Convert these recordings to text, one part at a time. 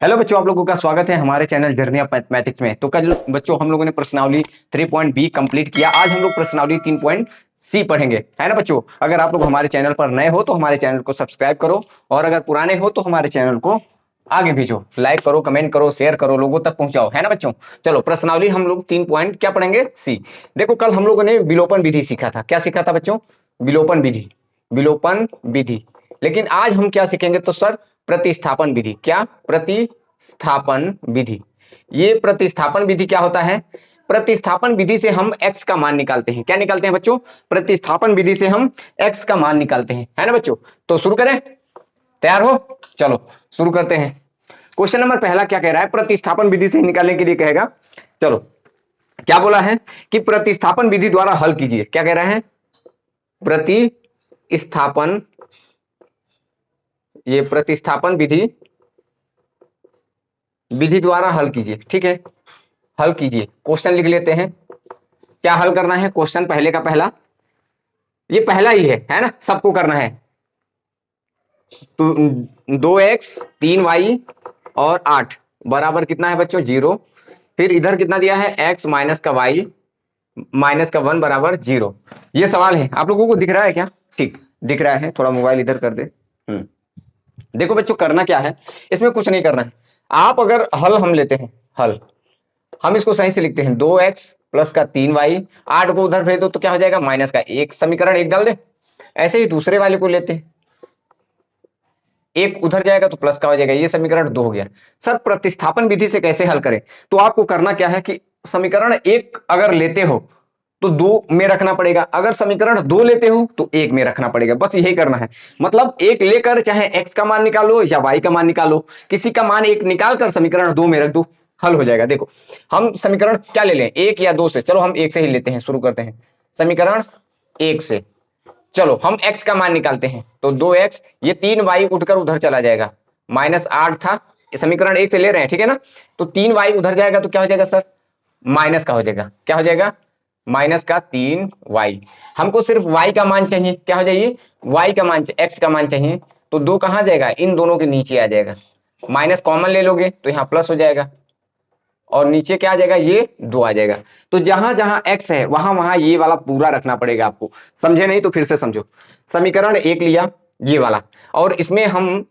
Hello बच्चों, आप लोगों का स्वागत है हमारे चैनल जर्नी ऑफ मैथमेटिक्स में। तो कल बच्चों हम लोगों ने प्रश्नावली 3.B कंप्लीट किया। आज हम लोग प्रश्नावली 3.C पढ़ेंगे, है ना बच्चों। अगर आप लोग हमारे चैनल पर नए हो तो हमारे चैनल को सब्सक्राइब करो, और अगर पुराने हो तो हमारे चैनल को आगे भेजो, लाइक करो, कमेंट करो, शेयर करो, लोगों तक पहुंचाओ, है ना बच्चों। चलो प्रश्नावली हम लोग 3 पॉइंट क्या पढ़ेंगे, सी। देखो कल हम लोगों ने विलोपन विधि सीखा था। क्या सीखा था बच्चों? विलोपन विधि, विलोपन विधि। लेकिन आज हम क्या सीखेंगे तो सर, प्रतिस्थापन विधि। क्या? प्रतिस्थापन विधि। ये प्रतिस्थापन विधि क्या होता है? प्रतिस्थापन विधि से हम x का मान निकालते हैं। क्या निकालते हैं बच्चों? प्रतिस्थापन विधि से हम x का मान निकालते हैं, है ना बच्चों। तो शुरू करें, तैयार हो? चलो शुरू करते हैं। क्वेश्चन नंबर पहला क्या कह रहा है? प्रतिस्थापन विधि से निकालने के लिए कहेगा। चलो क्या बोला है कि प्रतिस्थापन विधि द्वारा हल कीजिए। क्या कह रहा है? प्रतिस्थापन, ये प्रतिस्थापन विधि विधि द्वारा हल कीजिए। ठीक है, हल कीजिए। क्वेश्चन लिख लेते हैं। क्या हल करना है? क्वेश्चन पहले का पहला, ये पहला ही है ना, सबको करना है। तो 2x 3y और 8 बराबर कितना है बच्चों? 0। फिर इधर कितना दिया है? x माइनस का y माइनस का 1 बराबर 0। ये सवाल है, आप लोगों को दिख रहा है क्या? ठीक दिख रहा है। थोड़ा मोबाइल इधर कर दे। देखो बच्चों, करना क्या है, इसमें कुछ नहीं करना है। आप अगर हल हम लेते हैं, हल हम इसको सही से लिखते हैं। 2x प्लस का 3y, 8 को उधर भेज दो तो क्या हो जाएगा? माइनस का 1, समीकरण 1 डाल दे। ऐसे ही दूसरे वाले को लेते हैं, 1 उधर जाएगा तो प्लस का हो जाएगा। ये समीकरण 2 हो गया। सर प्रतिस्थापन विधि से कैसे हल करें? तो आपको करना क्या है कि समीकरण 1 अगर लेते हो तो 2 में रखना पड़ेगा, अगर समीकरण 2 लेते हो तो 1 में रखना पड़ेगा। बस यही करना है। मतलब 1 लेकर चाहे x का मान निकालो या y का मान निकालो, किसी का मान 1 निकाल कर समीकरण 2 में रख दो, हल हो जाएगा। देखो हम समीकरण क्या ले लें, 1 या 2 से? चलो हम 1 से ही लेते हैं, शुरू करते हैं समीकरण 1 से। चलो हम x का मान निकालते हैं। तो 2x, ये 3y उठकर उधर चला जाएगा, -8 था, समीकरण 1 से ले रहे हैं, ठीक है ना। तो 3y उधर जाएगा तो क्या हो जाएगा सर? माइनस का हो जाएगा। क्या हो जाएगा? माइनस का 3y। हमको सिर्फ y का मान चाहिए। क्या हो जाइए? y का मान, x का मान चाहिए। तो 2 कहां जाएगा? इन दोनों के नीचे आ जाएगा। माइनस कॉमन ले लोगे तो यहाँ प्लस हो जाएगा, और नीचे क्या आ जाएगा? ये 2 आ जाएगा। तो जहां जहां x है वहां वहां ये वाला पूरा रखना पड़ेगा आपको। समझे नहीं तो फिर से समझो। समीकरण 1 लिया, ये वाला, और इसमें हम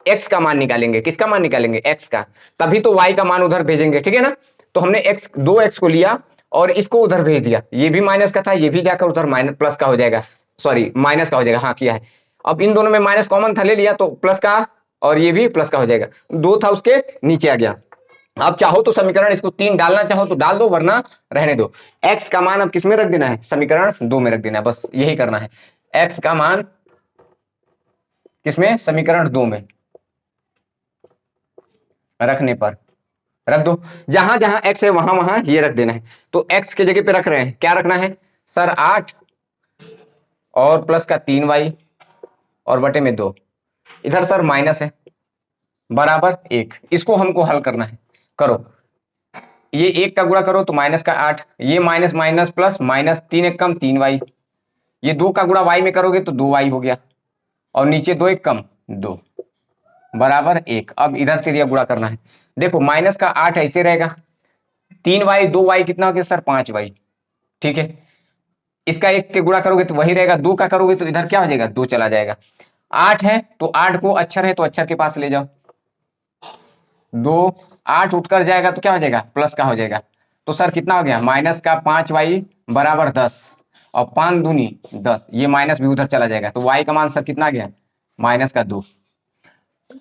x का मान निकालेंगे। किसका मान निकालेंगे? x का। तभी तो y का मान उधर भेजेंगे, ठीक है ना। तो हमने x 2x को लिया और इसको उधर भेज दिया। ये भी माइनस का था, ये भी जाकर उधर माइनस प्लस का हो जाएगा, सॉरी माइनस का हो जाएगा। हाँ किया है। अब इन दोनों में माइनस कॉमन था, ले लिया तो प्लस का, और ये भी प्लस का हो जाएगा। 2 था उसके नीचे आ गया। अब चाहो तो समीकरण इसको 3 डालना चाहो तो डाल दो, वरना रहने दो। x का मान अब किस में रख देना है? समीकरण 2 में रख देना है। बस यही करना है। x का मान किसमें? समीकरण 2 में रखने पर रख दो। जहां जहां x है वहां वहां ये रख देना है। तो x के जगह पे रख रहे हैं, क्या रखना है सर? 8 और प्लस का 3y और बटे में 2। इधर सर माइनस है, बराबर 1। इसको हमको हल करना है। करो, ये 1 का गुणा करो तो माइनस का 8, ये माइनस माइनस प्लस, माइनस 3 1 कम 3y, ये 2 का गुणा y में करोगे तो 2y हो गया, और नीचे 2 1 कम 2 बराबर 1। अब इधर से गुणा करना है। देखो माइनस का 8 ऐसे रहेगा, 3y 2y कितना हो गया सर? 5y, ठीक है। इसका 1 के गुणा करोगे तो वही रहेगा, 2 का करोगे तो इधर क्या हो जाएगा? 2 चला जाएगा। 8 है तो 8 को अक्षर है तो अक्षर के पास ले जाओ। 2 8 उठकर जाएगा तो क्या हो जाएगा? प्लस का हो जाएगा। तो सर कितना हो गया? माइनस का 5y बराबर 10, और 5 दूनी 10, ये माइनस भी उधर चला जाएगा। तो y का मान सर कितना गया? माइनस का 2,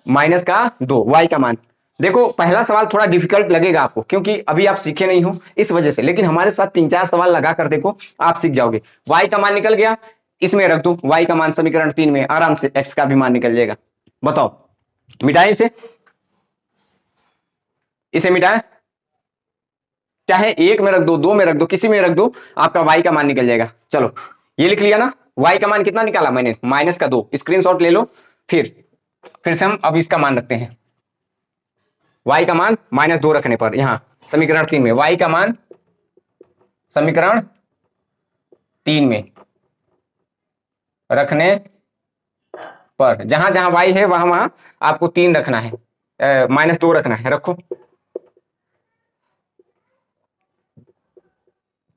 माइनस का 2 y का मान। देखो पहला सवाल थोड़ा डिफिकल्ट लगेगा आपको, क्योंकि अभी आप सीखे नहीं हो इस वजह से, लेकिन हमारे साथ 3 4 सवाल लगा कर देखो, आप सीख जाओगे। y का मान निकल गया, इसमें रख दो y का मान समीकरण 3 में, आराम से x का भी मान निकल जाएगा। बताओ, मिटाएं इसे मिटाएं, चाहे 1 में रख दो, 2 में रख दो, किसी में रख दो, आपका y का मान निकल जाएगा। चलो ये लिख लिया ना। y का मान कितना निकाला मैंने? माइनस का 2। स्क्रीनशॉट ले लो। फिर से हम अब इसका मान रखते हैं। y का मान -2 रखने पर, यहां समीकरण 3 में y का मान समीकरण 3 में रखने पर, जहां जहां y है वहां वहां आपको 3 रखना है। -2 रखना है, रखो।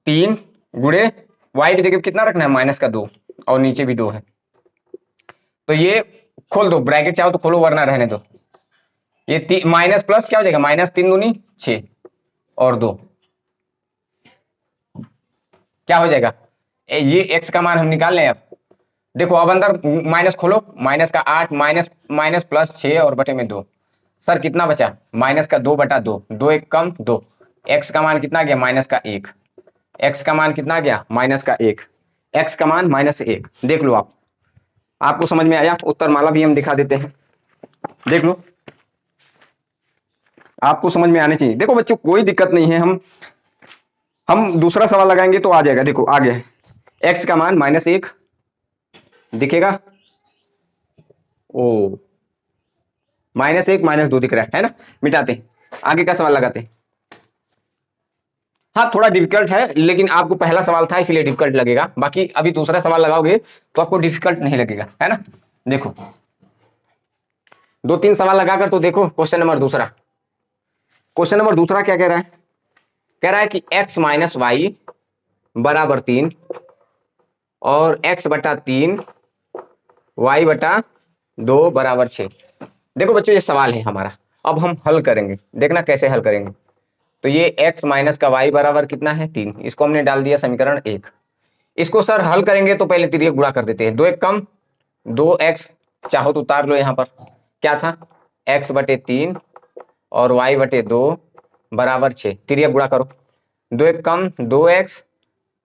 3 गुणे y की जगह पे कितना रखना है, -2, और नीचे भी 2 है। तो ये खोल दो, ब्रैकेट चाहो तो खोलो वरना रहने दो। ये माइनस प्लस क्या हो जाएगा, -3 दूनी 6 और 2 क्या हो जाएगा, ये x का मान हम निकाल लें। अब देखो, अब अंदर माइनस खोलो, माइनस का 8 माइनस माइनस प्लस 6 और बटे में 2। सर कितना बचा, -2/2, 2 एक कम 2। x का मान कितना गया, -1। x का मान कितना गया, -1। x का मान -1। देख लो आप, आपको समझ में आया। उत्तर माला भी हम दिखा देते हैं, देख लो, आपको समझ में आने चाहिए। देखो बच्चों, कोई दिक्कत नहीं है, हम दूसरा सवाल लगाएंगे तो आ जाएगा। देखो आ गया है, x का मान -1 दिखेगा, ओ -1 -2 दिख रहा है ना। मिटाते हैं, आगे का सवाल लगाते हैं। हाँ थोड़ा डिफिकल्ट है, लेकिन आपको पहला सवाल था इसलिए डिफिकल्ट लगेगा, बाकी अभी दूसरा सवाल लगाओगे तो आपको डिफिकल्ट नहीं लगेगा, है ना। देखो 2-3 सवाल लगाकर तो देखो। क्वेश्चन नंबर दूसरा क्या कह रहा है, कह रहा है कि x माइनस वाई बराबर 3 और x/3 y/2 बराबर 6। देखो बच्चों, ये सवाल है हमारा, अब हम हल करेंगे, देखना कैसे हल करेंगे। तो ये x माइनस का y बराबर कितना है, 3, इसको हमने डाल दिया समीकरण 1। इसको सर हल करेंगे तो पहले तिर्यक गुणा कर देते हैं, 2 एक कम 2x, चाहो तो उतार लो यहाँ पर, क्या था x/3 और y/2 बराबर 6, तिर्यक गुणा करो। 2 एक कम 2x,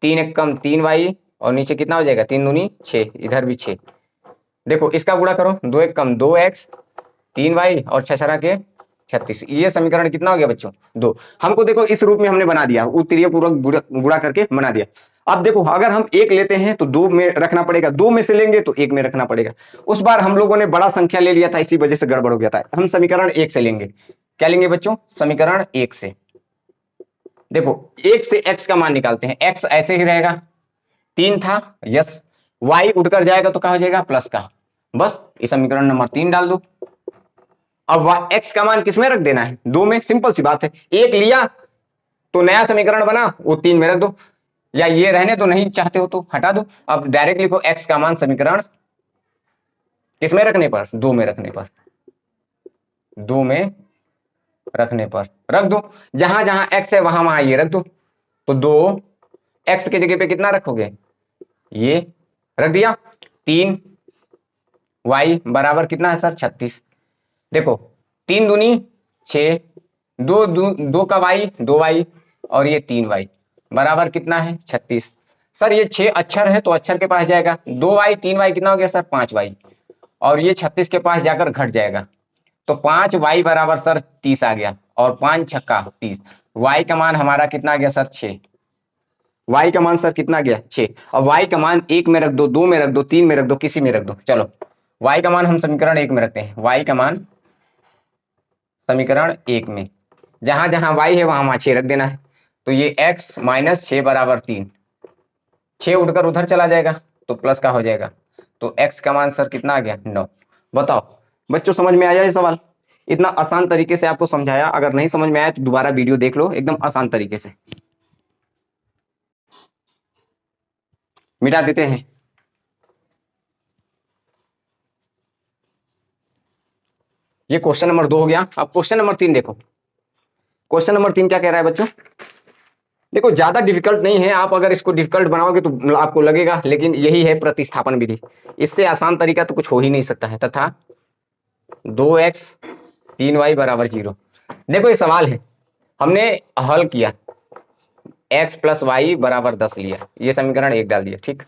3 एक कम 3y, और नीचे कितना हो जाएगा, 3 दूनी 6, इधर भी 6। देखो इसका गुणा करो, 2 एक कम 2x, 3y और 6 के 36। ये समीकरण कितना हो गया बच्चों, 2। हमको देखो इस रूप में हमने बना दिया, उत्तरीय पूर्वक गुणा करके बना दिया। अब देखो, अगर हम 1 लेते हैं तो 2 में रखना पड़ेगा, 2 में से लेंगे तो 1 में रखना पड़ेगा। उस बार हम लोगों ने बड़ा संख्या ले लिया था, इसी वजह से गड़बड़ हो गया था। हम समीकरण 1 से लेंगे, क्या लेंगे बच्चों, समीकरण 1 से। देखो 1 से x का मान निकालते हैं, x ऐसे ही रहेगा, 3 था, यस, y उठकर जाएगा तो क्या हो जाएगा, प्लस का, बस इस समीकरण नंबर 3 डाल दो। अब x का मान किसमें रख देना है, 2 में, सिंपल सी बात है। 1 लिया तो नया समीकरण बना, वो 3 में रख दो, या ये रहने तो नहीं चाहते हो तो हटा दो। अब डायरेक्ट लिखो x का मान समीकरण किसमें रखने पर, 2 में रखने पर, 2 में रखने पर रख दो। जहां जहां x है वहां वहां ये रख दो। तो 2 x की जगह पे कितना रखोगे, ये रख दिया। 3 y बराबर कितना है सर, 36। देखो 3 दूनी 6, 2 का y 2y, और ये 3y बराबर कितना है, 36। सर ये 6 अक्षर है तो अक्षर के पास जाएगा, 2y 3y कितना हो गया सर, 5y, और ये 36 के पास जाकर घट जाएगा। तो 5y बराबर सर 30 आ गया, और 5 छक्का 30। y का मान हमारा कितना आ गया सर, 6। y का मान सर कितना गया, 6। अब y का मान 1 में रख दो, 2 में रख दो, 3 में रख दो, किसी में रख दो। चलो y का मान हम समीकरण 1 में रखते हैं, y का मान समीकरण 1 में, जहां जहां y है वहां वहां 6 रख देना है। तो ये x माइनस 6 बराबर 3, 6 उठकर उधर चला जाएगा तो प्लस का हो जाएगा। तो x का मान सर कितना आ गया, 9। बताओ बच्चों, समझ में आया ये सवाल, इतना आसान तरीके से आपको समझाया। अगर नहीं समझ में आया तो दोबारा वीडियो देख लो, एकदम आसान तरीके से मिटा देते हैं। ये क्वेश्चन नंबर 2 हो गया। अब क्वेश्चन नंबर 3 देखो, क्वेश्चन नंबर 3 क्या कह रहा है बच्चों। देखो ज्यादा डिफिकल्ट नहीं है, आप अगर इसको डिफिकल्ट बनाओगे तो आपको लगेगा, लेकिन यही है प्रतिस्थापन विधि, इससे आसान तरीका तो कुछ हो ही नहीं सकता है। तथा 2x 3y बराबर 0। देखो ये सवाल है, हमने हल किया, x प्लस वाई बराबर 10 लिया, ये समीकरण 1 डाल दिया, ठीक।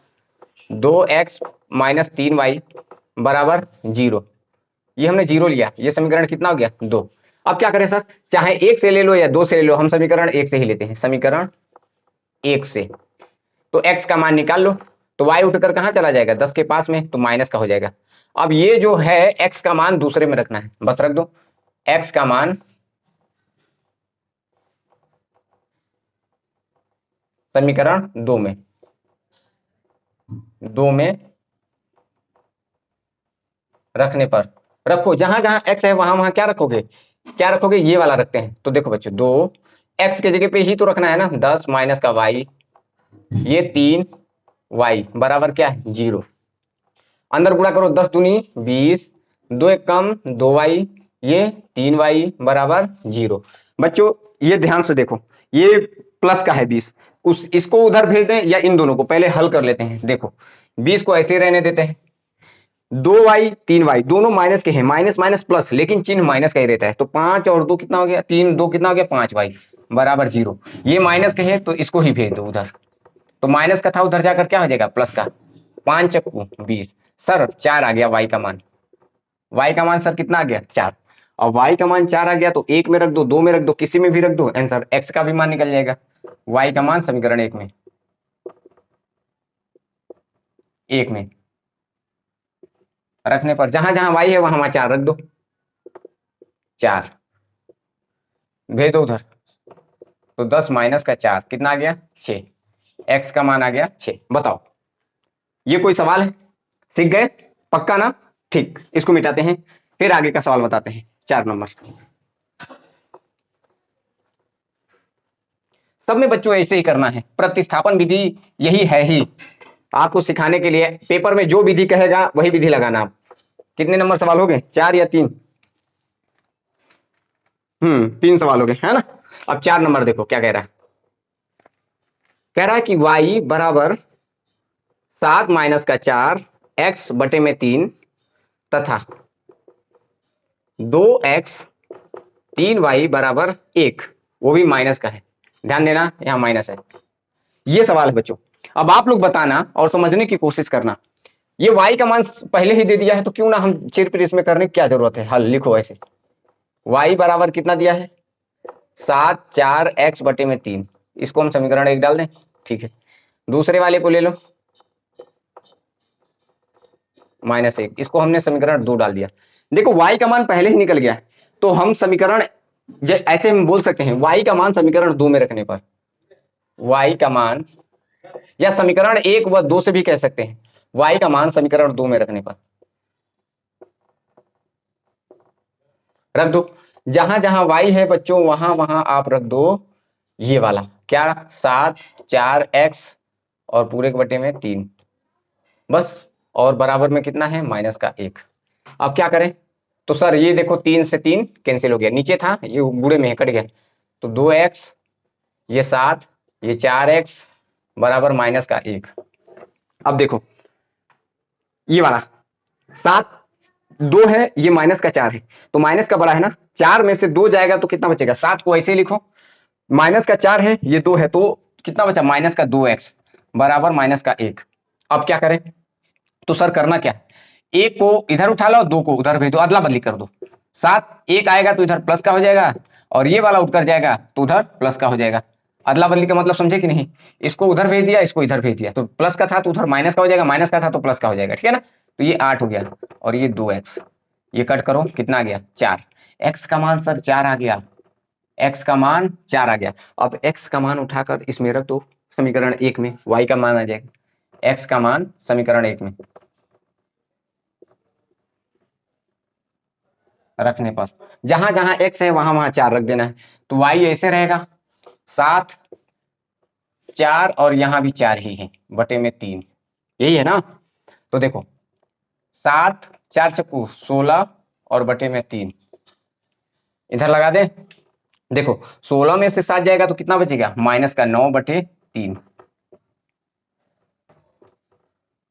2x माइनस 3y बराबर 0, ये हमने 0 लिया, ये समीकरण कितना हो गया, 2। अब क्या करें सर, चाहे 1 से ले लो या 2 से ले लो, हम समीकरण 1 से ही लेते हैं, समीकरण 1 से। तो x का मान निकाल लो, तो y उठकर कहां चला जाएगा, 10 के पास में, तो माइनस का हो जाएगा। अब ये जो है x का मान दूसरे में रखना है, बस रख दो x का मान समीकरण 2 में, 2 में रखने पर रखो, जहां जहां x है वहां वहां क्या रखोगे, क्या रखोगे, ये वाला रखते हैं। तो देखो बच्चों, 2 x के जगह पे ही तो रखना है ना, 10 माइनस का y, ये 3y बराबर क्या है 0। अंदर गुणा करो, 10 दूनी 20, 2 एक कम 2y, ये 3y बराबर 0। बच्चों ये ध्यान से देखो, ये प्लस का है 20, उस इसको उधर भेज दें या इन दोनों को पहले हल कर लेते हैं। देखो 20 को ऐसे रहने देते हैं, 2y 3y दोनों माइनस के हैं, माइनस माइनस प्लस, लेकिन चिन्ह माइनस का ही रहता है। तो 5 और 2 कितना हो गया, 3 2 कितना हो गया 5y बराबर 0। ये माइनस के है तो इसको ही भेज दो उधर। तो माइनस का था उधर जाकर क्या हो जाएगा प्लस का, 5 चक्कू 20। सर 4 आ गया y का मान, y का मान सर कितना आ गया 4। और y का मान 4 आ गया तो 1 में रख दो, 2 में रख दो, किसी में भी रख दो, आंसर x का भी मान निकल जाएगा। y का मान समीकरण 1 में रखने पर जहां जहां y है वहां वहां 4 रख दो, 4 भेज दो उधर। तो 10 माइनस का 4 कितना आ गया 6, x का मान आ गया 6। बताओ ये कोई सवाल है, सीख गए पक्का ना। ठीक, इसको मिटाते हैं, फिर आगे का सवाल बताते हैं। 4 नंबर सब में बच्चों ऐसे ही करना है, प्रतिस्थापन विधि यही है ही आपको सिखाने के लिए। पेपर में जो विधि कहेगा वही विधि लगाना आप। कितने नंबर सवाल हो गए, 4 या 3? 3 सवाल हो गए है ना। अब 4 नंबर देखो क्या कह रहा है, कह रहा है कि y बराबर 7 माइनस का 4 x बटे में 3 तथा 2x 3y बराबर 1, वो भी माइनस का है। ध्यान देना यहां माइनस है। ये सवाल है बच्चों। अब आप लोग बताना और समझने की कोशिश करना। ये y का मान पहले ही दे दिया है तो क्यों ना हम चिर पिर इसमें करने की क्या जरूरत है, हल लिखो ऐसे। y बराबर कितना दिया है 7 4 x बटे में 3, इसको हम समीकरण 1 डाल दें। ठीक है, दूसरे वाले को ले लो -1, इसको हमने समीकरण 2 डाल दिया। देखो y का मान पहले ही निकल गया है, तो हम समीकरण ऐसे हम बोल सकते हैं y का मान समीकरण 2 में रखने पर, y का मान, या समीकरण 1 व 2 से भी कह सकते हैं, y का मान समीकरण 2 में रखने पर रख दो। जहां जहां y है बच्चों वहां वहां आप रख दो ये वाला क्या, 7 4 x और पूरे के बटे में 3 बस, और बराबर में कितना है -1। अब क्या करें, तो सर ये देखो 3 से 3 कैंसिल हो गया, नीचे था ये गुड़े में कट गया, तो 2x, ये 7, ये 4x बराबर -1। अब देखो ये वाला 7 2 है, ये -4 है, तो माइनस का बड़ा है ना, 4 में से 2 जाएगा तो कितना बचेगा, 7 को ऐसे ही लिखो, -4 है, ये 2 है, तो कितना बचा -2x बराबर -1। अब क्या करें, तो सर करना क्या है, 1 को इधर उठा लो, 2 को उधर भेज दो, अदला बदली कर दो। 7 1 आएगा तो इधर प्लस का हो जाएगा, और ये वाला उठकर जाएगा तो उधर प्लस का हो जाएगा। अदला बदली का मतलब समझे कि नहीं, इसको उधर भेज दिया, इसको इधर भेज दिया, तो प्लस का था तो उधर माइनस का हो जाएगा, माइनस का था तो प्लस का हो जाएगा, ठीक है ना। तो ये 8 हो गया, और ये 2x, ये कट करो कितना आ गया 4। x का मान सर 4 आ गया, x का मान 4 आ गया। अब x का मान उठाकर इसमें रख दो समीकरण 1 में, y का मान आ जाएगा, x का मान समीकरण 1 में रखने पर जहां जहां x है वहां वहां 4 रख देना है। तो y ऐसे रहेगा 7 4, और यहां भी 4 ही है बटे में 3, यही है ना। तो देखो 7 4 चक्कू 16 और बटे में 3 इधर लगा दे। देखो 16 में से 7 जाएगा तो कितना बचेगा -9 बटे 3,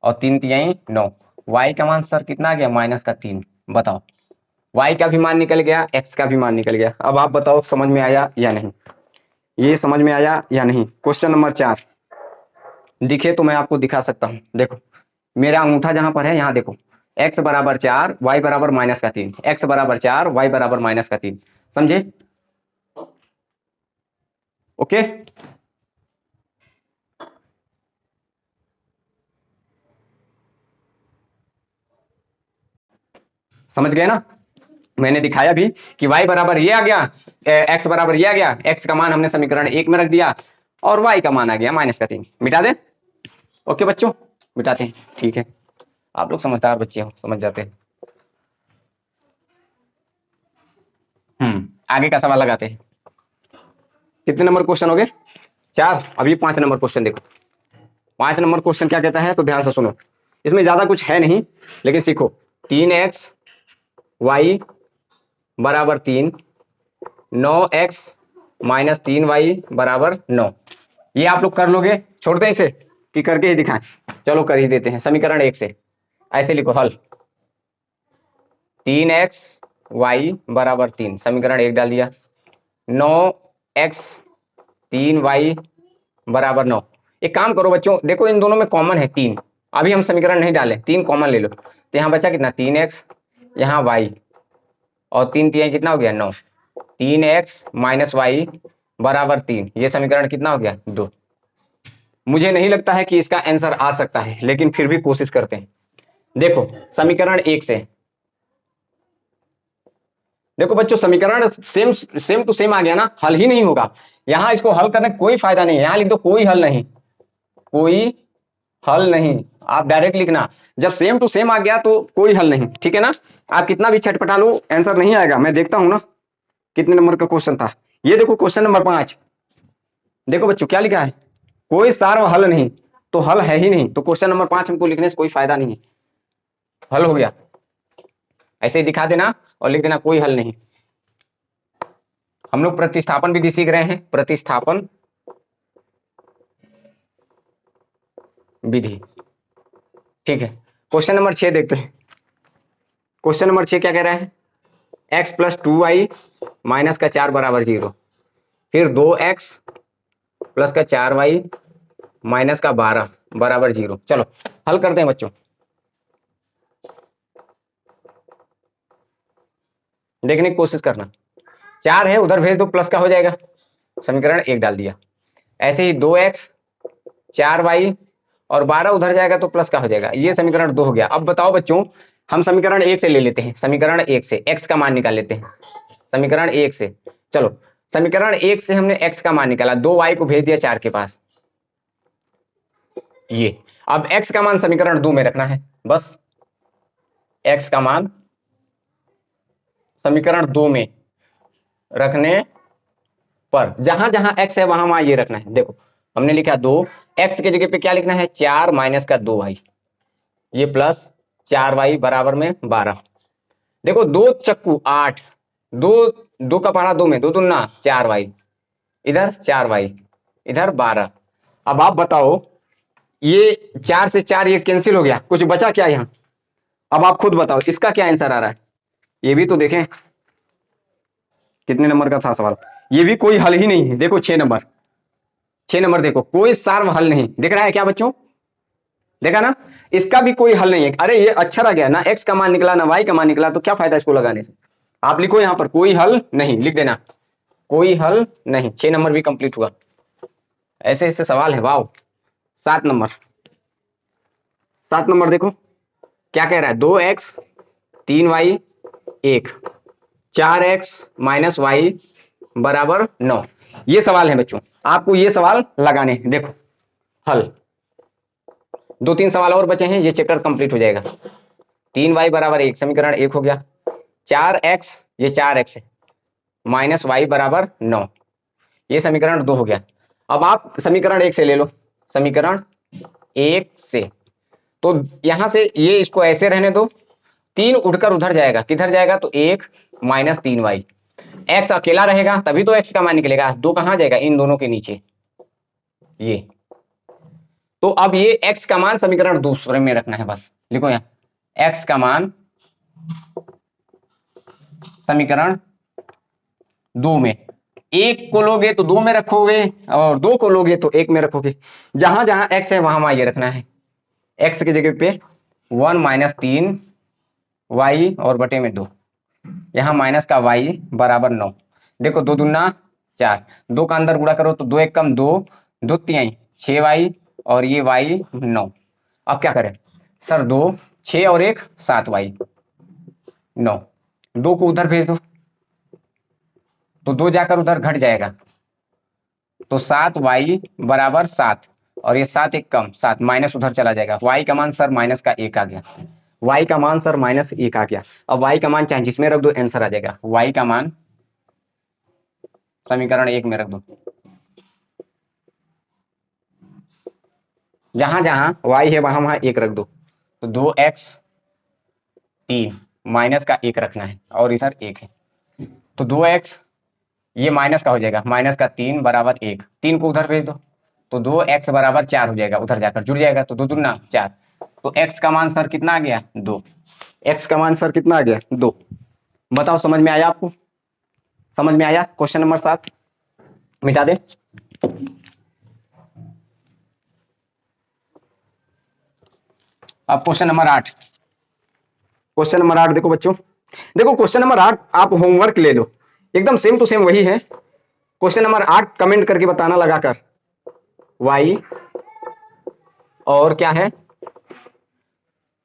और 3 तिहाई 9। y का मान सर कितना आ गया -3। बताओ y का भी मान निकल गया, x का भी मान निकल गया। अब आप बताओ समझ में आया या नहीं, ये समझ में आया या नहीं। क्वेश्चन नंबर 4 दिखे तो मैं आपको दिखा सकता हूं, देखो मेरा अंगूठा जहां पर है यहाँ देखो, x बराबर 4 y बराबर -3, x बराबर 4 y बराबर -3, समझे। ओके समझ गए ना। मैंने दिखाया भी कि y बराबर ये आ गया, x बराबर ये आ गया, x का मान हमने समीकरण 1 में रख दिया, और y का मान आ गया -3। मिटा दे, ओके बच्चों मिटाते हैं, ठीक है, आप लोग समझदार बच्चे हो, समझ जाते हैं। आगे का सवाल लगाते हैं। कितने नंबर क्वेश्चन हो गए? 4। अब ये 5 नंबर क्वेश्चन देखो। 5 नंबर क्वेश्चन क्या कहता है, तो ध्यान से सुनो। इसमें ज्यादा कुछ है नहीं, लेकिन सीखो। 3x y बराबर 3, 9x माइनस 3y बराबर 9। ये आप लोग कर लोगे? छोड़ दें इसे कि करके ही दिखाएं? चलो कर ही देते हैं। समीकरण 1 से ऐसे लिखो हल। 3x y बराबर 3, समीकरण 1 डाल दिया। 9x 3y बराबर 9। एक काम करो बच्चों, देखो इन दोनों में कॉमन है 3। अभी हम समीकरण नहीं डालें, 3 कॉमन ले लो। तो यहाँ बचा कितना? 3x, यहाँ y, और 3 3 कितना हो गया? 9। 3x माइनस वाई बराबर 3, ये समीकरण कितना हो गया? 2। मुझे नहीं लगता है कि इसका आंसर आ सकता है, लेकिन फिर भी कोशिश करते हैं। देखो समीकरण 1 से देखो बच्चों, समीकरण सेम टू सेम आ गया ना, हल ही नहीं होगा। यहां इसको हल करने का कोई फायदा नहीं है। यहां लिख दो कोई हल नहीं, कोई हल नहीं। आप डायरेक्ट लिखना, जब सेम टू सेम आ गया तो कोई हल नहीं, ठीक है ना। आप कितना भी छटपटा लो, आंसर नहीं आएगा। मैं देखता हूं ना कितने नंबर का क्वेश्चन था। ये देखो क्वेश्चन नंबर 5। देखो बच्चों क्या लिखा है, कोई सार्व हल नहीं, तो हल है ही नहीं। तो क्वेश्चन नंबर 5 हमको लिखने से कोई फायदा नहीं है। हल हो गया, ऐसे ही दिखा देना और लिख देना कोई हल नहीं। हम लोग प्रतिस्थापन विधि सीख रहे हैं, प्रतिस्थापन विधि, ठीक है। क्वेश्चन नंबर 6 देखते हैं। क्वेश्चन नंबर 6 क्या कह रहा है? x प्लस 2y माइनस का 4 बराबर 0, फिर 2x प्लस का 4y माइनस का 12 बराबर 0। चलो हल करते हैं बच्चों। देखने की कोशिश करना। 4 है, उधर भेज दो, प्लस का हो जाएगा। समीकरण 1 डाल दिया। ऐसे ही 2x 4y और 12 उधर जाएगा तो प्लस का हो जाएगा। ये समीकरण 2 हो गया। अब बताओ बच्चों, हम समीकरण 1 से ले लेते हैं। समीकरण 1 से x का मान निकाल लेते हैं। समीकरण 1 से, चलो समीकरण 1 से हमने x का मान निकाला, 2y को भेज दिया 4 के पास। ये अब x का मान समीकरण 2 में रखना है बस। x का मान समीकरण 2 में रखने पर जहां जहां x है वहां वहां ये रखना है। देखो हमने लिखा 2, x की जगह पे क्या लिखना है? 4 माइनस का 2y, ये प्लस 4y बराबर में 12। देखो 2 चक्कू 8, 2 2 का पहाड़ा 2 में, 2 दूना 4y, इधर 4y, इधर 12। अब आप बताओ, ये 4 से 4 ये कैंसिल हो गया, कुछ बचा क्या यहाँ? अब आप खुद बताओ इसका क्या आंसर आ रहा है? ये भी तो देखें कितने नंबर का था सवाल। ये भी कोई हल ही नहीं है। देखो 6 नंबर, 6 नंबर देखो, कोई सार्व हल नहीं दिख रहा है क्या बच्चों? देखा ना, इसका भी कोई हल नहीं है। अरे ये अक्षर आ गया ना, x का मान निकला ना y का मान निकला, तो क्या फायदा इसको लगाने से। आप लिखो यहां पर कोई हल नहीं, लिख देना कोई हल नहीं। 6 नंबर भी कंप्लीट हुआ। ऐसे ऐसे सवाल है, वाओ। 7 नंबर, 7 नंबर देखो क्या कह रहा है? 2x 3y 1, 4x minus Y बराबर 9। ये सवाल है बच्चों, आपको ये सवाल लगाने हैं। देखो हल, 2-3 सवाल और बचे हैं, ये चैप्टर कंप्लीट हो जाएगा। 3y बराबर 1, समीकरण 1 हो गया। 4x, ये 4x है, माइनस वाई बराबर 9, ये समीकरण 2 हो गया। अब आप समीकरण 1 से ले लो। समीकरण 1 से तो यहां से ये इसको ऐसे रहने दो, 3 उठकर उधर जाएगा, किधर जाएगा? तो 1 माइनस 3y। x अकेला रहेगा तभी तो x का मान निकलेगा। 2 कहां जाएगा? इन दोनों के नीचे, ये। तो अब ये x का मान समीकरण दूसरे में रखना है बस। लिखो यहां x का मान समीकरण 2 में, 1 को लोगे तो 2 में रखोगे, और 2 को लोगे तो 1 में रखोगे। जहां जहां x है वहां वहां ये रखना है। x की जगह पे 1 माइनस 3y और बटे में 2, यहां माइनस का y बराबर 9। देखो 2 दूना 4, 2 का अंदर गुणा करो तो 2 1 कम 2, 2 3 6y और ये y 9। अब क्या करें सर? 2 6 और 1 7y 9, 2 को उधर भेज दो तो 2 जाकर उधर घट जाएगा, तो 7y बराबर 7, और ये 7 1 कम 7, माइनस उधर चला जाएगा। y का मान सर माइनस का 1 आ गया। y का मान सर माइनस 1 आ गया। अब y का मान चाहे जिसमें रख दो आंसर आ जाएगा। y का मान समीकरण 1 में रख दो। जहां जहां y है वहां वहां 1 रख दो। तो 2x 3 माइनस का 1 रखना है और इधर 1 है। तो 2x ये माइनस का हो जाएगा, माइनस का 3 बराबर 1, 3 को उधर भेज दो तो 2x बराबर 4 हो जाएगा, उधर जाकर जुड़ जाएगा। तो 2 दूना 4। तो x का मान सर कितना आ गया? 2। x का मान सर कितना आ गया? 2। बताओ समझ में आया आपको? समझ में आया? क्वेश्चन नंबर 7 मिटा दे। अब क्वेश्चन नंबर 8। क्वेश्चन नंबर 8 देखो बच्चों, देखो क्वेश्चन नंबर 8 आप होमवर्क ले लो, एकदम सेम टू सेम वही है। क्वेश्चन नंबर 8 कमेंट करके बताना लगाकर, y और क्या है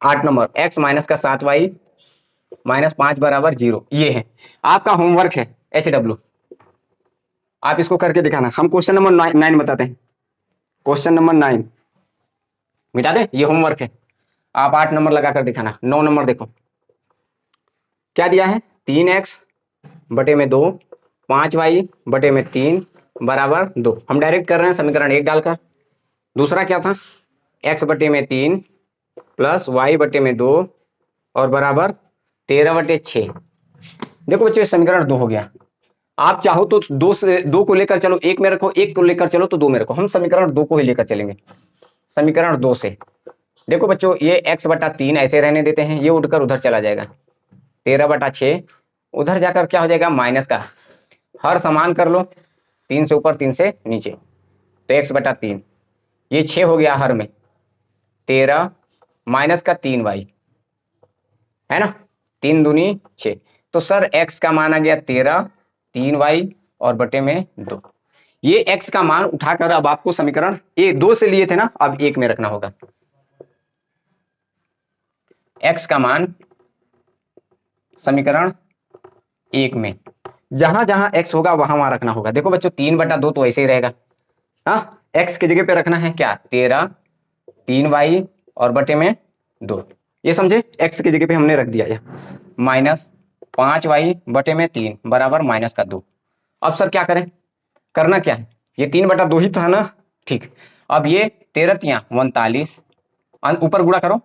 8 नंबर x माइनस का 7y माइनस 5 बराबर 0, ये है आपका होमवर्क है HW। आप इसको करके दिखाना। हम क्वेश्चन नंबर 9 बताते हैं। क्वेश्चन नंबर 9 मिटा दे, ये होमवर्क है। आप 8 नंबर लगाकर दिखाना। 9 नंबर देखो क्या दिया है, 3x बटे में 2 5y बटे में 3 बराबर 2। हम डायरेक्ट कर रहे हैं समीकरण 1 डालकर। दूसरा क्या था, x बटे में 3 प्लस y बटे में 2 और बराबर 13 बटे 6। देखो बच्चों समीकरण 2 हो गया। आप चाहो तो 2 को लेकर चलो 1 में रखो, 1 को लेकर चलो तो 2 में रखो। हम समीकरण 2 को ही लेकर चलेंगे। समीकरण 2 से देखो बच्चों ये x बटा 3 ऐसे रहने देते हैं, ये उठकर उधर चला जाएगा। 13 बटा 6 उधर जाकर क्या हो जाएगा, माइनस का हर समान कर लो, 3 से ऊपर 3 से नीचे। तो x बटा 3 ये 6 हो गया हर में, 13 माइनस का 3y है ना, 3 दूनी 6। तो सर x का मान आ गया 13, 3y और बटे में 2। ये x का मान उठाकर अब आपको समीकरण 2 से लिए थे ना, अब 1 में रखना होगा। x का मान समीकरण 1 में जहां जहां x होगा वहां वहां रखना होगा। देखो बच्चों 3 बटा 2 तो ऐसे ही रहेगा। हाँ, x की जगह पे रखना है क्या, 13, 3y और बटे में 2। ये समझे, x की जगह पे हमने रख दिया है माइनस 5y बटे में 3 बराबर माइनस का 2। अब सर क्या करें, करना क्या है, ये 3 बटा 2 ही था ना, ठीक। अब ये 13 तिया 39 ऊपर गुणा करो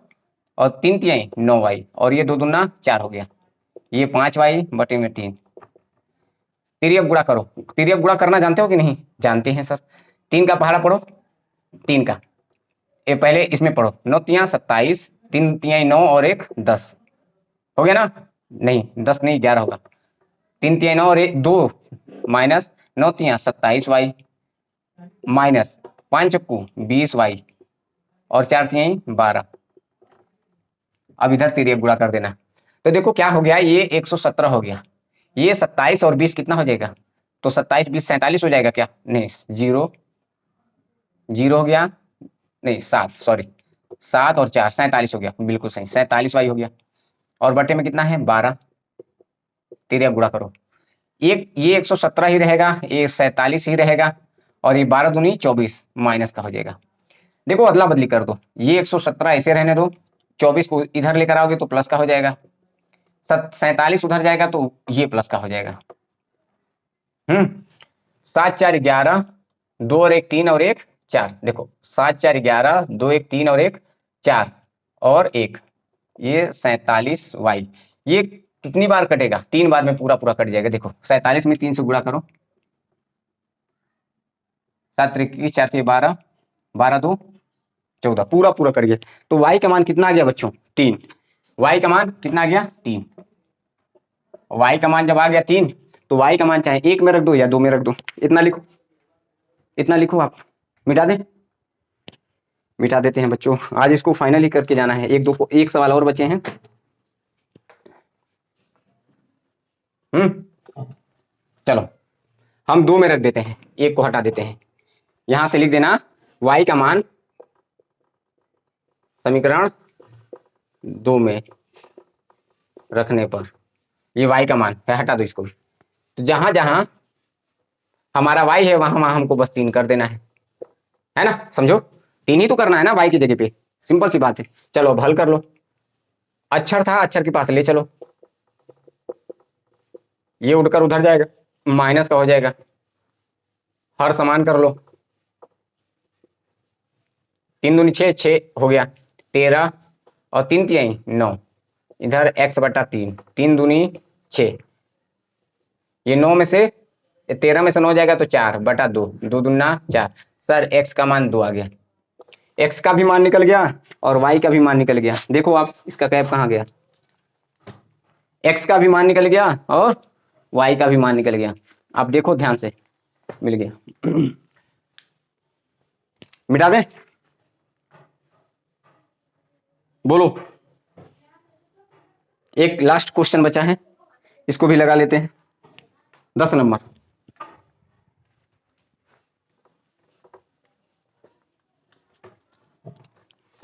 और 3 तियाई 9y और ये 2 दूना 4 हो गया, ये 5y बटे में 3। तिर्यक गुणा करो। तिर्यक गुणा करना जानते हो कि नहीं? जानते हैं सर। 3 का पहाड़ा पढ़ो, 3 का ये पहले इसमें पढ़ो, 9 तिया 27, 3 तिया 9 और 1 10 हो गया ना, नहीं 10 नहीं 11 होगा। 3 तिया 9 और 1 2 माइनस 9 तिया 27y माइनस 5 चक्कू 20y और 4 तिया 12। अब इधर तिर्यक गुणा कर देना। तो देखो क्या हो गया, ये 117 हो गया, ये 27 और 20 कितना हो जाएगा, तो 27 20 47 हो जाएगा क्या, नहीं 0 0 हो गया, नहीं 7 सॉरी 7 और 4 47 हो गया, बिल्कुल सही 47y हो गया। और बटे में कितना है 12, तिर्यक गुणा करो। एक ये 117 ही रहेगा, ये 47 ही रहेगा और ये 12 दूनी 24 माइनस का हो जाएगा। देखो अदला बदली कर दो, ये 117 ऐसे रहने दो, 24 को इधर लेकर आओगे तो प्लस का हो जाएगा, 47 उधर जाएगा तो ये प्लस का हो जाएगा। 7 4 11, 2 और 1 3 और 1 4। देखो 7 4 11, 2 1 3 और 1 4 और 1, ये 47y। ये कितनी बार कटेगा, 3 बार में पूरा पूरा कट जाएगा। देखो 47 में 3 से गुणा करो, 7 3 4 12, 12 2 14, पूरा पूरा करिए। तो y का मान कितना आ गया बच्चों, 3। y का मान कितना आ गया, 3। y का मान जब आ गया 3 तो y का मान चाहे 1 में रख दो या 2 में रख दो, इतना लिखो, इतना लिखो। आप मिटा दें, मिटा देते हैं बच्चों, आज इसको फाइनल ही करके जाना है। एक सवाल और बचे हैं। चलो हम 2 में रख देते हैं, 1 को हटा देते हैं। यहां से लिख देना y का मान समीकरण 2 में रखने पर, ये y का मान है, हटा दो इसको। तो जहां जहां हमारा y है वहां वहां हमको बस 3 कर देना है ना, समझो 3 ही तो करना है ना y की जगह पे, सिंपल सी बात है। चलो अब हल कर लो। अक्षर था, अक्षर के पास ले चलो, ये उड़कर उधर जाएगा, माइनस का हो जाएगा। हर समान कर लो। 3 दूनी 6, 6 हो गया 13 और 3 तिहाई 9, इधर x बटा 3, 3 दूनी 6, ये 9 में से 13 में से 9 जाएगा तो 4 बटा 2, 2 दूना 4। सर x का मान 2 आ गया, x का भी मान निकल गया और y का भी मान निकल गया। देखो आप इसका कैप कहाँ गया, x का भी मान निकल गया और y का भी मान निकल गया। आप देखो ध्यान से, मिल गया। मिटा दें, बोलो। एक लास्ट क्वेश्चन बचा है, इसको भी लगा लेते हैं। 10 नंबर,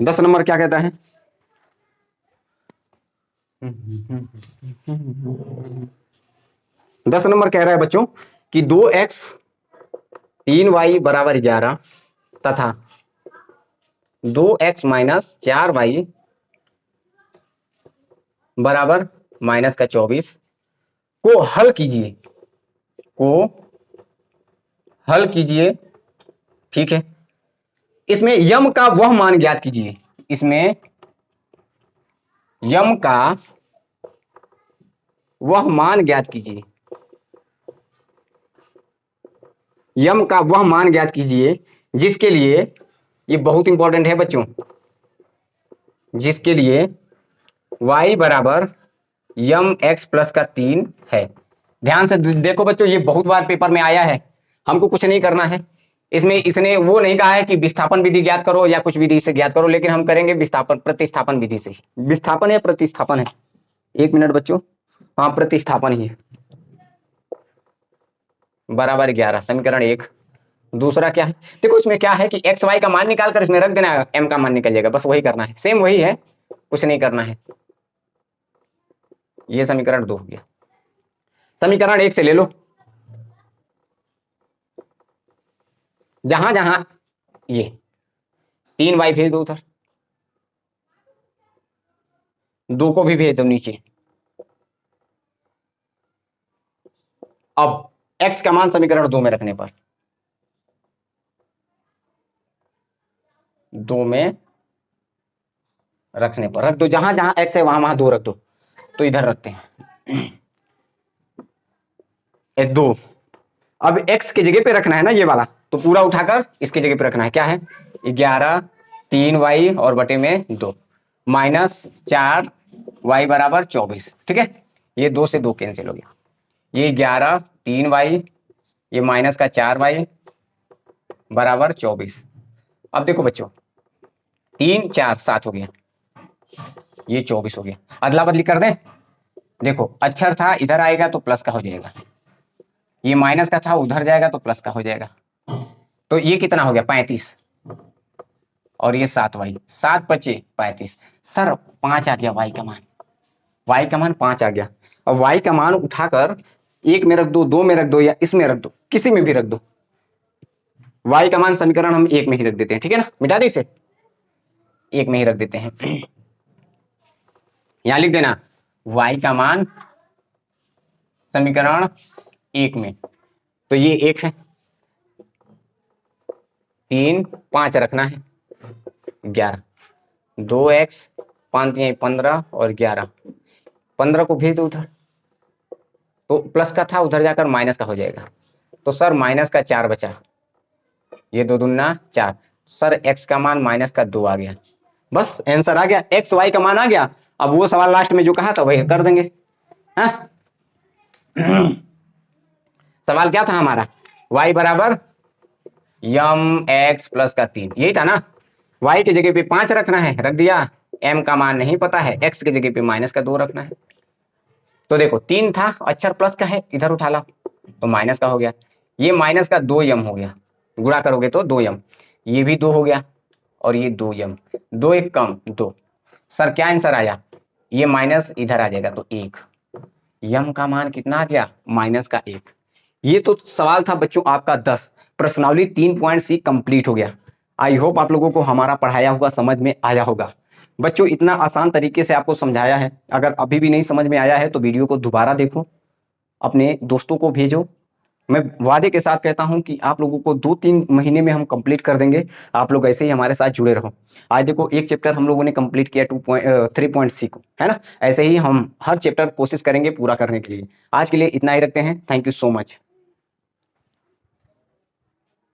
दस नंबर क्या कहता है? दस नंबर कह रहा है बच्चों कि 2x 3y बराबर 11 तथा 2x माइनस 4y बराबर माइनस का 24 को हल कीजिए, को हल कीजिए। ठीक है, इसमें यम का वह मान ज्ञात कीजिए, इसमें यम का वह मान ज्ञात कीजिए, यम का वह मान ज्ञात कीजिए जिसके लिए, ये बहुत इंपॉर्टेंट है बच्चों, जिसके लिए y बराबर यम एक्स प्लस का 3 है। ध्यान से देखो बच्चों, ये बहुत बार पेपर में आया है, हमको कुछ नहीं करना है इसमें। इसने वो नहीं कहा है कि विस्थापन विधि ज्ञात करो या कुछ विधि से ज्ञात करो, लेकिन हम करेंगे विस्थापन प्रतिस्थापन विधि से। विस्थापन या प्रतिस्थापन है, एक मिनट बच्चों, हाँ प्रतिस्थापन ही है। बराबर 11 समीकरण 1। दूसरा क्या है, देखो इसमें क्या है कि एक्स वाई का मान निकाल कर इसमें रख देना है, एम का मान निकल जाएगा, बस वही करना है, सेम वही है, कुछ नहीं करना है। ये समीकरण 2 हो गया। समीकरण 1 से ले लो, जहां जहां ये 3y भेज दो उधर, 2 को भी भेज दो नीचे। अब x का मान समीकरण 2 में रखने पर, 2 में रखने पर रख दो, जहां जहां x है वहां वहां 2 रख दो। तो इधर रखते हैं 2। अब x की जगह पे रखना है ना ये वाला, तो पूरा उठाकर इसकी जगह पे रखना है। क्या है, 11 3y और बटे में 2 माइनस 4y बराबर 24। ठीक है, ये 2 से 2 कैंसिल हो गया, ये 11 3y, ये माइनस का 4y बराबर 24। अब देखो बच्चों, 3 4 7 हो गया, ये 24 हो गया। अदला बदली कर दें, देखो अक्षर था इधर आएगा तो प्लस का हो जाएगा, ये माइनस का था उधर जाएगा तो प्लस का हो जाएगा। तो ये कितना हो गया 35 और ये 7y, 7 बचे 35। सर 5 आ गया y का मान, y का मान 5 आ गया। अब y का मान उठाकर 1 में रख दो, 2 में रख दो या इसमें रख दो, किसी में भी रख दो। y का मान समीकरण हम 1 में ही रख देते हैं, ठीक है ना, मिटा दे इसे, 1 में ही रख देते हैं। यहां लिख देना y का मान समीकरण 1 में, तो ये 1 है, 3 5 रखना है 11, 2x 5 15 और 11, 15 को भेज दो उधर, तो प्लस का था उधर जाकर माइनस का हो जाएगा। तो सर माइनस का 4 बचा, ये 2 दूना 4। सर x का मान माइनस का 2 आ गया, बस आंसर आ गया, एक्स वाई का मान आ गया। अब वो सवाल लास्ट में जो कहा था वही कर देंगे। हाँ? सवाल क्या था हमारा, y बराबर यम एक्स प्लस का 3, यही था ना। y की जगह पे 5 रखना है, रख दिया, m का मान नहीं पता है, x की जगह पे माइनस का 2 रखना है। तो देखो 3 था, अक्षर प्लस का है, इधर उठा ला तो माइनस का हो गया, ये माइनस का 2m हो गया, गुणा करोगे तो 2m, ये भी 2 हो गया और ये 2m, 2 एक कम 2। सर क्या आंसर आया, ये माइनस इधर आ जाएगा तो 1, यम का मान कितना आ गया माइनस का 1। ये तो सवाल था बच्चों आपका 10, प्रश्नावली 3.c कंप्लीट हो गया। आई होप आप लोगों को हमारा पढ़ाया हुआ समझ में आया होगा। बच्चों इतना आसान तरीके से आपको समझाया है, अगर अभी भी नहीं समझ में आया है तो वीडियो को दोबारा देखो, अपने दोस्तों को भेजो, मैं वादे के साथ कहता हूं कि आप लोगों को 2-3 महीने में हम कंप्लीट कर देंगे। आप लोग ऐसे ही हमारे साथ जुड़े रहो। आज देखो एक चैप्टर हम लोगों ने कंप्लीट किया 3.सी को, है ना? ऐसे ही हम हर चैप्टर कोशिश करेंगे पूरा करने के लिए। आज के लिए इतना ही रखते हैं। Thank you so much.